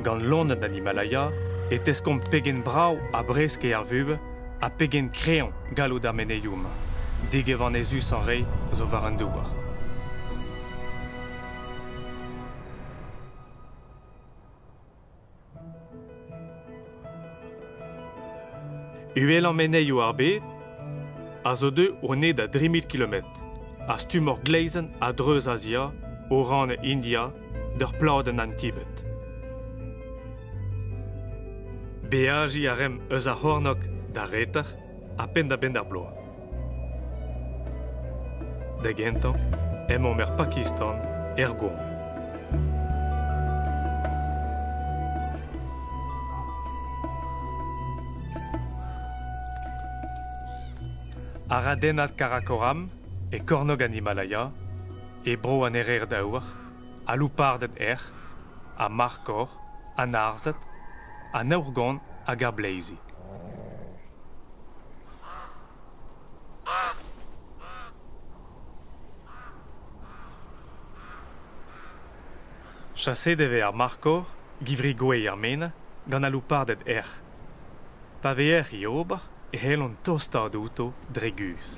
Gant l'onde d'an Himalaya, et eskom pegen brau a breske ar vube, a pegen kreon galou da meneium. Dege van ezus an rei zo war an douar. Uel an meneiu ar bet, a zo deus o ne da 3000 km. A stumor gleizen a dreuz Asia, o ran India, d'ur plauden an Tibet. Beaji a rem eus a hornok da reter, a pen da bend ar bloa. Da gentan, emmom Pakistan Goan. A radenat Karakoram e kornog an Himalaya, e bro an erer daour, a loupardet a markor, a narzet, a naourgon hag ar bleizi. Chaset eve ar markor, givri gwei ar mena, gant a loupardet Pa ve i ober, e helon tostar douto dregus.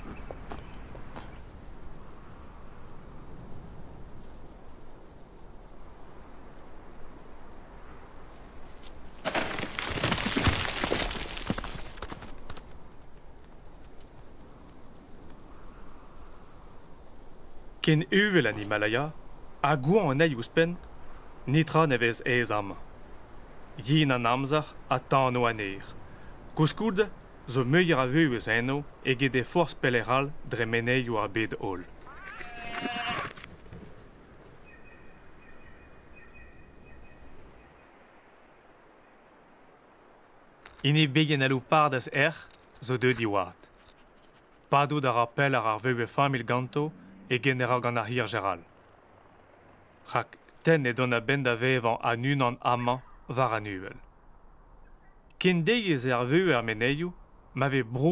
Ken uvel an Himalaya, a gouan an eil ouspen, nitra nevez ez am. Yin an amzar a tan o aner. Koskoud, zo meuier a veu eus eno ege de force peleral dre meneiu ar bed hol. Ine begen a loupardas zo deud diwad. Padou da rappel ar veu e famil ganto e genera gant ar hir geral. Rak ten e don a bend a vevan an unan amañ war an uvel. Ken deiz ar veu ar meneiu, ma ve brou